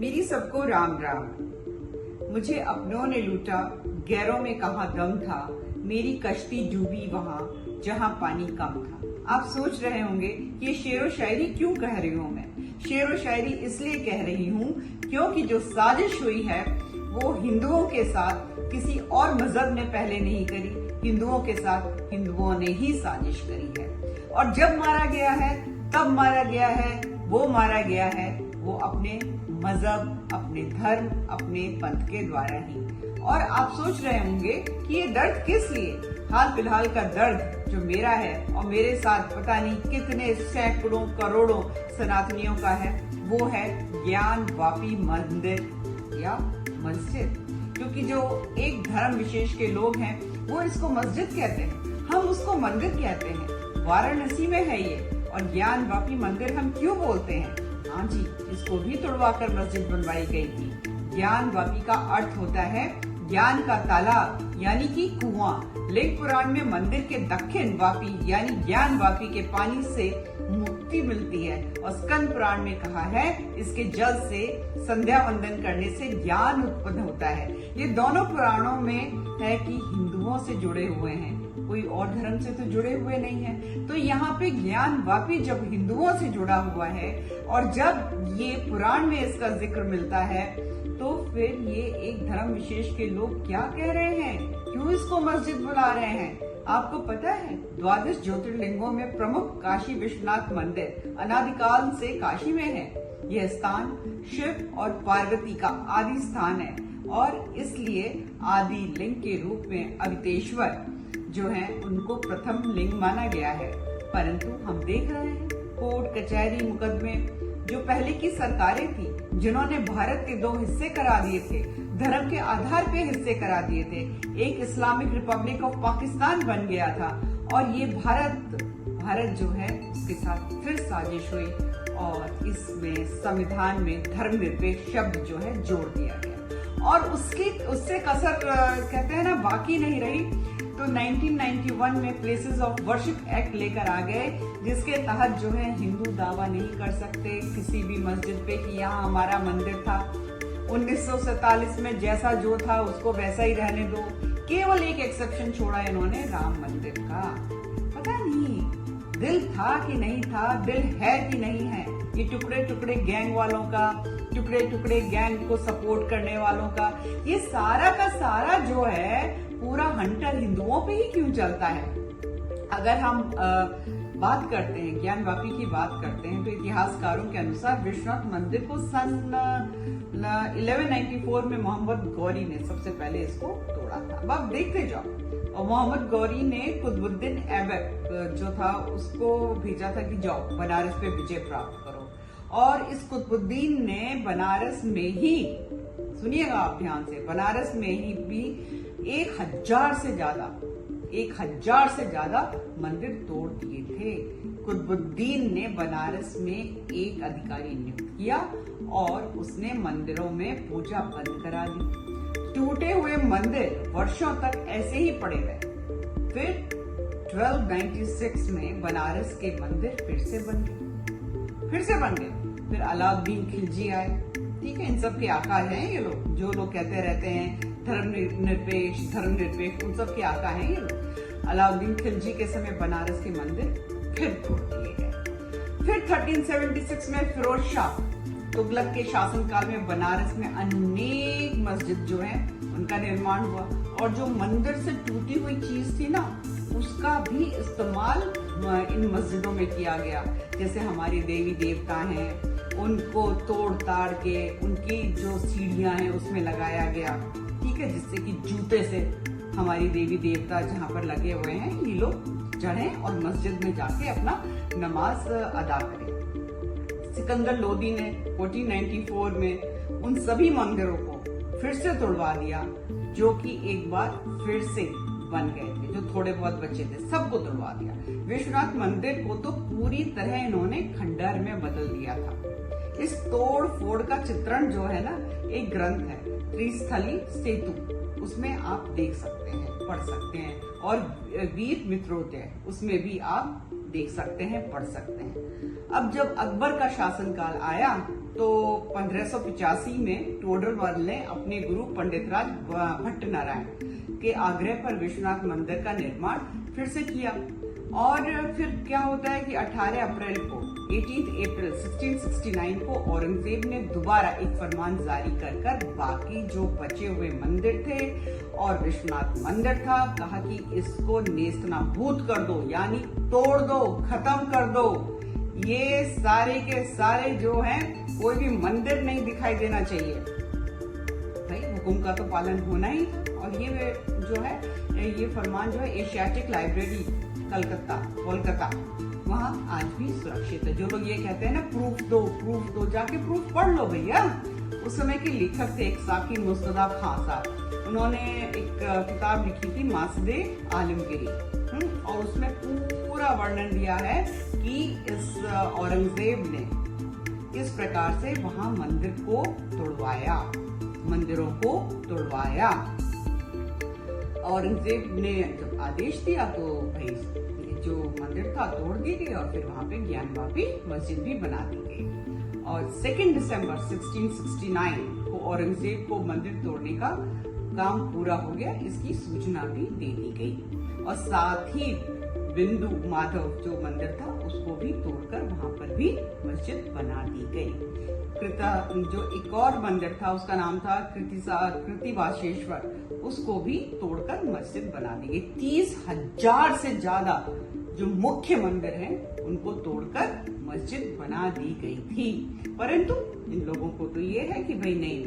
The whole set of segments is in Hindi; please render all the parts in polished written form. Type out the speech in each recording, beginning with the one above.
मेरी सबको राम राम। मुझे अपनों ने लूटा, गैरों में कहाँ दम था, मेरी कश्ती डूबी वहाँ जहाँ पानी कम था। आप सोच रहे होंगे कि ये शेरो शायरी क्यों कह रही हूँ मैं। शेरो शायरी इसलिए कह रही हूँ क्योंकि जो साजिश हुई है वो हिंदुओं के साथ किसी और मजहब ने पहले नहीं करी, हिंदुओं के साथ हिंदुओं ने ही साजिश करी है। और जब मारा गया है तब मारा गया है, वो मारा गया है वो अपने मजहब, अपने धर्म, अपने पंथ के द्वारा ही। और आप सोच रहे होंगे कि ये दर्द किस लिए। हाल फिलहाल का दर्द जो मेरा है और मेरे साथ पता नहीं कितने सैकड़ों करोड़ों सनातनियों का है, वो है ज्ञान वापी मंदिर या मस्जिद। क्योंकि जो एक धर्म विशेष के लोग हैं वो इसको मस्जिद कहते हैं, हम उसको मंदिर कहते हैं। वाराणसी में है ये। और ज्ञान वापी मंदिर हम क्यों बोलते हैं? हाँ जी, इसको भी तुड़वाकर मस्जिद बनवाई गई थी। ज्ञान वापी का अर्थ होता है ज्ञान का तालाब यानी कि कुआं। लिंग पुराण में मंदिर के दक्षिण वापी यानी ज्ञान वापी के पानी से मुक्ति मिलती है। और स्कंद पुराण में कहा है इसके जल से संध्या वंदन करने से ज्ञान उत्पन्न होता है। ये दोनों पुराणों में है कि हिंदुओं से जुड़े हुए हैं, कोई और धर्म से तो जुड़े हुए नहीं है। तो यहाँ पे ज्ञान वापी जब हिंदुओं से जुड़ा हुआ है और जब ये पुराण में इसका जिक्र मिलता है तो फिर ये एक धर्म विशेष के लोग क्या कह रहे हैं, क्यों इसको मस्जिद बुला रहे हैं? आपको पता है 12 ज्योतिर्लिंगों में प्रमुख काशी विश्वनाथ मंदिर अनादिकाल से काशी में है। यह स्थान शिव और पार्वती का आदि स्थान है और इसलिए आदि लिंग के रूप में अवितेश्वर जो है उनको प्रथम लिंग माना गया है। परंतु हम देख रहे हैं कोर्ट कचहरी मुकदमे, जो पहले की सरकारें थी जिन्होंने भारत के 2 हिस्से करा दिए थे, धर्म के आधार पे हिस्से करा दिए थे। एक इस्लामिक रिपब्लिक ऑफ पाकिस्तान बन गया था और ये भारत जो है उसके साथ फिर साजिश हुई और इसमें संविधान में धर्मनिरपेक्ष शब्द जो है जोड़ दिया गया और उससे कसर कहते हैं ना बाकी नहीं रही। तो 1991 में प्लेसेस ऑफ वर्शिप एक्ट लेकर आ गए, जिसके तहत जो है हिंदू दावा नहीं कर सकते किसी भी मस्जिद पे कि यहाँ हमारा मंदिर था। 1947 में जैसा जो था उसको वैसा ही रहने दो। केवल एक एक्सेप्शन छोड़ा इन्होंने, राम मंदिर का। पता नहीं दिल था कि नहीं था, दिल है कि नहीं है। ये टुकड़े टुकड़े गैंग वालों का, टुकड़े टुकड़े गैंग को सपोर्ट करने वालों का, ये सारा का सारा जो है पूरा हंटर हिंदुओं पे ही क्यों चलता है? अगर हम बात करते हैं ज्ञान वापी की बात करते हैं तो इतिहासकारों के अनुसार विश्वनाथ मंदिर को सन 1194 में मोहम्मद गौरी ने सबसे पहले इसको तोड़ा था। अब आप देखते जाओ। और मोहम्मद गौरी ने कुतुबुद्दीन ऐबक जो था उसको भेजा था कि जाओ बनारस पे विजय प्राप्त करो। और इस कुतुबुद्दीन ने बनारस में ही, सुनिएगा आप ध्यान से, बनारस में ही भी 1000 से ज्यादा मंदिर तोड़ दिए थे। कुतुबुद्दीन ने बनारस में एक अधिकारी नियुक्त किया और उसने मंदिरों में पूजा बंद करा दी। टूटे हुए मंदिर वर्षों तक ऐसे ही पड़े रहे। फिर 1296 में बनारस के मंदिर फिर से बन गए। फिर अलाउद्दीन खिलजी आए। ठीक है, इन सब के आका हैं ये लोग, जो लोग कहते रहते हैं धर्मनिरपेक्ष, उन सब के आका हैं ये लोग। अलाउद्दीन खिलजी के समय बनारस के मंदिर फिर तोड़ दिए गए। फिर 1376 में फिरोज शाह तुगलक के शासनकाल में बनारस में अनेक मस्जिद जो है उनका निर्माण हुआ और जो मंदिर से टूटी हुई चीज थी ना उसका भी इस्तेमाल इन मस्जिदों में किया गया। जैसे हमारे देवी देवता हैं उनको तोड़ ताड़ के उनकी जो सीढ़ियां हैं उसमें लगाया गया। ठीक है, जिससे कि जूते से हमारी देवी देवता जहाँ पर लगे हुए हैं ये लोग चढ़ें और मस्जिद में जाके अपना नमाज अदा करें। सिकंदर लोदी ने 1494 में उन सभी मंदिरों को फिर से तोड़वा दिया जो कि एक बार फिर से बन गए थे, जो थोड़े बहुत बचे थे सबको तोड़वा दिया। विश्वनाथ मंदिर को तो पूरी तरह इन्होंने खंडहर में बदल दिया था। इस तोड़ फोड़ का चित्रण जो है ना एक ग्रंथ है त्रिस्थली सेतु, उसमें आप देख सकते हैं, पढ़ सकते हैं। और वीर मित्रोदय उसमें भी आप देख सकते हैं, पढ़ सकते हैं। अब जब अकबर का शासनकाल आया तो 1585 में टोडरमल ने अपने गुरु पंडितराज भट्टनारायण के आग्रह पर विश्वनाथ मंदिर का निर्माण फिर से किया। और फिर क्या होता है कि 18 अप्रैल को 18 अप्रैल 1669 को औरंगजेब ने दोबारा एक फरमान जारी कर बाकी जो बचे हुए मंदिर थे और विश्वनाथ मंदिर था, कहा कि इसको नेस्तनाबूद कर दो, यानी तोड़ दो, खत्म कर दो। ये सारे के सारे जो हैं, कोई भी मंदिर नहीं दिखाई देना चाहिए। भाई हुकुम का तो पालन होना ही था। और ये जो है, ये फरमान जो है एशियाटिक लाइब्रेरी कोलकाता वहाँ आज भी सुरक्षित है। जो लोग ये कहते हैं ना प्रूफ दो, जाके प्रूफ पढ़ लो भैया। उस समय के लेखक थे एक साकी मुस्तदा खान साहब, उन्होंने एक किताब लिखी थी मासदे आलमगीरी, और उसमें पूरा वर्णन दिया है कि इस औरंगजेब ने किस प्रकार से वहां मंदिरों को तोड़वाया। औरंगजेब ने जब आदेश दिया तो भाई जो मंदिर था तोड़ दी गई और फिर वहां पे ज्ञानवापी मस्जिद भी बना दी गई। और 2 दिसंबर 1669 को औरंगजेब को मंदिर तोड़ने का काम पूरा हो गया, इसकी सूचना भी दे दी गई। और साथ ही बिंदु माधव जो मंदिर था उसको भी तोड़कर वहां पर भी मस्जिद बना दी गई। जो एक और मंदिर था उसका नाम था कृतिवासेश्वर, उसको भी तोड़कर मस्जिद बना दी गई। 30,000 से ज्यादा जो मुख्य मंदिर हैं उनको तोड़कर मस्जिद बना दी गई थी। परंतु इन लोगों को तो ये है कि भाई नहीं,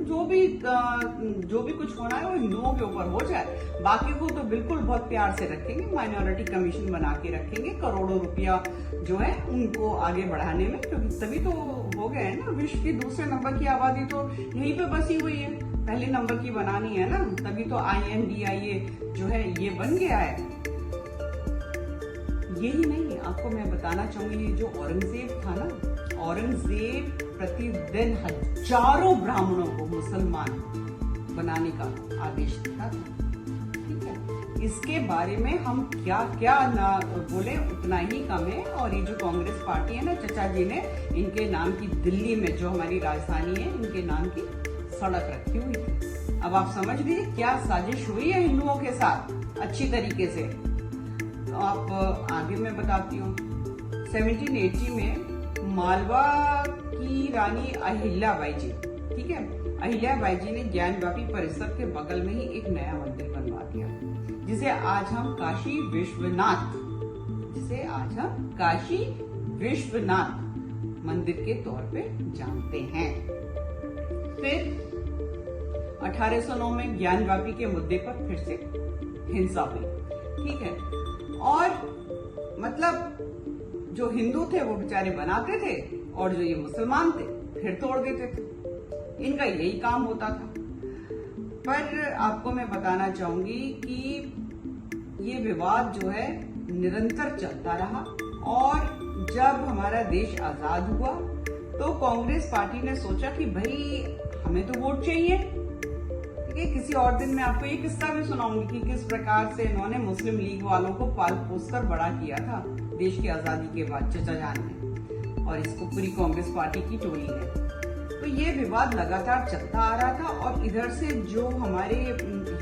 जो भी कुछ होना है वो हिंदुओं के ऊपर हो जाए, बाकी को तो बिल्कुल बहुत प्यार से रखेंगे, माइनॉरिटी कमीशन बना के रखेंगे, करोड़ों रुपया जो है उनको आगे बढ़ाने में, क्योंकि तभी तो हो गए है ना। विश्व की दूसरे नंबर की आबादी तो यहीं पे बसी हुई है, पहले नंबर की बनानी है ना, तभी तो INDIA जो है ये बन गया है। यही नहीं, आपको मैं बताना चाहूंगी, ये जो औरंगजेब था ना, औरंगजेब प्रतिदिन हजारों ब्राह्मणों को मुसलमान बनाने का आदेश देता था। ठीक है, इसके बारे में हम क्या ना बोले उतना ही कम है। और ये जो कांग्रेस पार्टी है ना, चचा जी ने इनके नाम की दिल्ली में जो हमारी राजधानी है, इनके नाम की सड़क रखी हुई थी। अब आप समझ लीजिए क्या साजिश हुई है हिंदुओं के साथ अच्छी तरीके से। तो आप आगे मैं बताती हूँ। 1780 में मालवा की रानी अहिल्याबाई जी, ठीक है, अहिल्याबाई जी ने ज्ञानवापी परिसर के बगल में ही एक नया मंदिर बनवा दिया, जिसे आज हम काशी विश्वनाथ मंदिर के तौर पे जानते हैं। फिर 1809 में ज्ञानवापी के मुद्दे पर फिर से हिंसा हुई। ठीक है, और मतलब जो हिंदू थे वो बेचारे बनाते थे और जो ये मुसलमान थे फिर तोड़ देते थे। इनका यही काम होता था। पर आपको मैं बताना चाहूंगी कि ये विवाद जो है निरंतर चलता रहा, और जब हमारा देश आजाद हुआ तो कांग्रेस पार्टी ने सोचा कि भाई हमें तो वोट चाहिए। ठीक है, किसी और दिन मैं आपको ये किस्सा भी सुनाऊंगी कि किस प्रकार से इन्होंने मुस्लिम लीग वालों को पाल पोस कर बड़ा किया था देश की आजादी के बाद, चचा जान ने, और इसको पूरी कांग्रेस पार्टी की टोली ने। तो ये विवाद लगातार चलता आ रहा था, और इधर से जो हमारे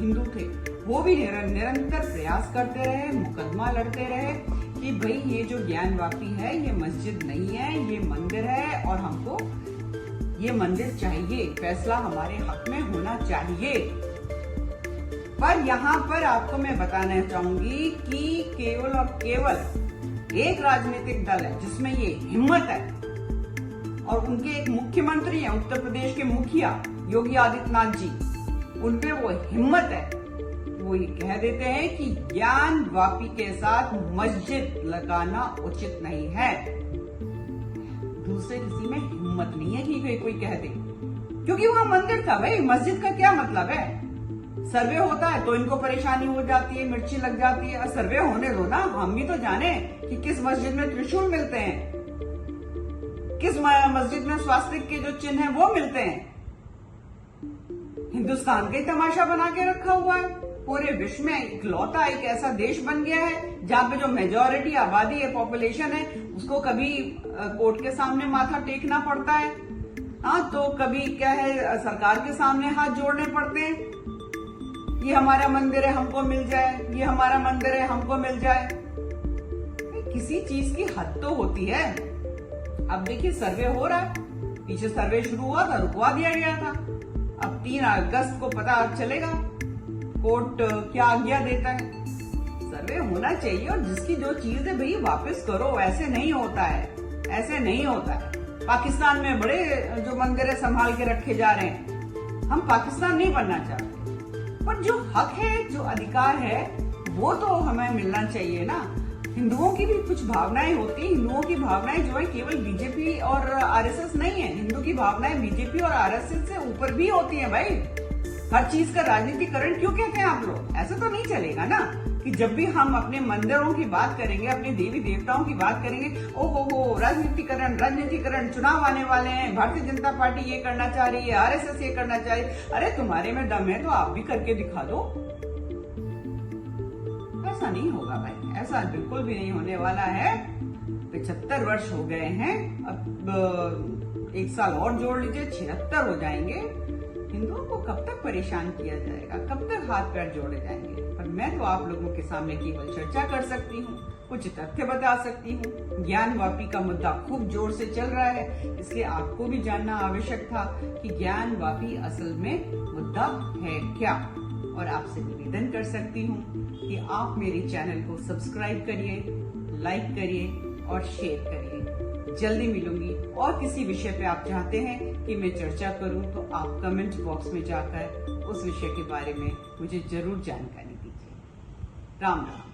हिंदू थे वो भी निरंतर प्रयास करते रहे, मुकदमा लड़ते रहे कि भाई ये जो ज्ञानवापी है ये मस्जिद नहीं है, ये मंदिर है, और हमको ये मंदिर चाहिए, फैसला हमारे हक में होना चाहिए। पर यहाँ पर आपको मैं बताना चाहूंगी कि केवल और केवल एक राजनीतिक दल है जिसमें ये हिम्मत है, और उनके एक मुख्यमंत्री हैं, उत्तर प्रदेश के मुखिया योगी आदित्यनाथ जी, उनपे वो हिम्मत है, वो ये कह देते हैं कि ज्ञानवापी के साथ मस्जिद लगाना उचित नहीं है। दूसरे किसी में हिम्मत नहीं है कि कोई कह दे, क्योंकि वहां मंदिर था। भाई मस्जिद का क्या मतलब है? सर्वे होता है तो इनको परेशानी हो जाती है, मिर्ची लग जाती है। सर्वे होने दो ना, हम भी तो जाने कि किस मस्जिद में त्रिशूल मिलते हैं, किस मस्जिद में स्वास्तिक के जो चिन्ह हैं वो मिलते हैं। हिंदुस्तान का ही तमाशा बना के रखा हुआ है। पूरे विश्व में इकलौता एक ऐसा देश बन गया है जहाँ पे जो मेजॉरिटी आबादी है, पॉपुलेशन है, उसको उसको कभी कोर्ट के सामने माथा टेकना पड़ता है, हाँ, तो कभी क्या है सरकार के सामने हाथ जोड़ने पड़ते हैं। ये हमारा मंदिर है हमको मिल जाए, ये हमारा मंदिर है हमको मिल जाए। किसी चीज की हद तो होती है। अब देखिए सर्वे हो रहा है, पीछे सर्वे शुरू हुआ था, रुकवा दिया गया था। अब 3 अगस्त को पता चलेगा कोर्ट क्या आज्ञा देता है। सर्वे होना चाहिए और जिसकी जो चीज है भाई वापस करो। ऐसे नहीं होता है, ऐसे नहीं होता है। पाकिस्तान में बड़े जो मंदिर है संभाल के रखे जा रहे हैं। हम पाकिस्तान नहीं बनना चाहते, पर जो हक है, जो अधिकार है, वो तो हमें मिलना चाहिए ना। हिंदुओं की भी कुछ भावनाएं होती हैं। हिंदुओं की भावनाएं जो है केवल बीजेपी और आरएसएस नहीं है। हिंदू की भावनाएं बीजेपी और आरएसएस से ऊपर भी होती हैं भाई। हर चीज का राजनीतिकरण क्यों कहते हैं आप लोग? ऐसा तो नहीं चलेगा ना कि जब भी हम अपने मंदिरों की बात करेंगे, अपने देवी देवताओं की बात करेंगे, ओहो राजनीतिकरण, राजनीतिकरण, चुनाव आने वाले हैं, भारतीय जनता पार्टी ये करना चाह रही है, आरएसएस ये करना चाह रही है। अरे तुम्हारे में दम है तो आप भी करके दिखा दो। ऐसा नहीं होगा भाई, ऐसा बिल्कुल भी नहीं होने वाला है। 75 वर्ष हो गए हैं, अब 1 साल और जोड़ लीजिए, 76 हो जाएंगे। हिंदुओं को कब तक परेशान किया जाएगा, कब तक हाथ पैर जोड़े जाएंगे? पर मैं तो आप लोगों के सामने केवल चर्चा कर सकती हूँ, कुछ तथ्य बता सकती हूँ। ज्ञानवापी का मुद्दा खूब जोर से चल रहा है, इसलिए आपको भी जानना आवश्यक था कि ज्ञानवापी असल में मुद्दा है क्या। और आपसे निवेदन कर सकती हूँ कि आप मेरे चैनल को सब्सक्राइब करिए, लाइक करिए और शेयर करिए। जल्दी मिलूंगी। और किसी विषय पे आप चाहते हैं कि मैं चर्चा करूं तो आप कमेंट बॉक्स में जाकर उस विषय के बारे में मुझे जरूर जानकारी दीजिए। राम राम।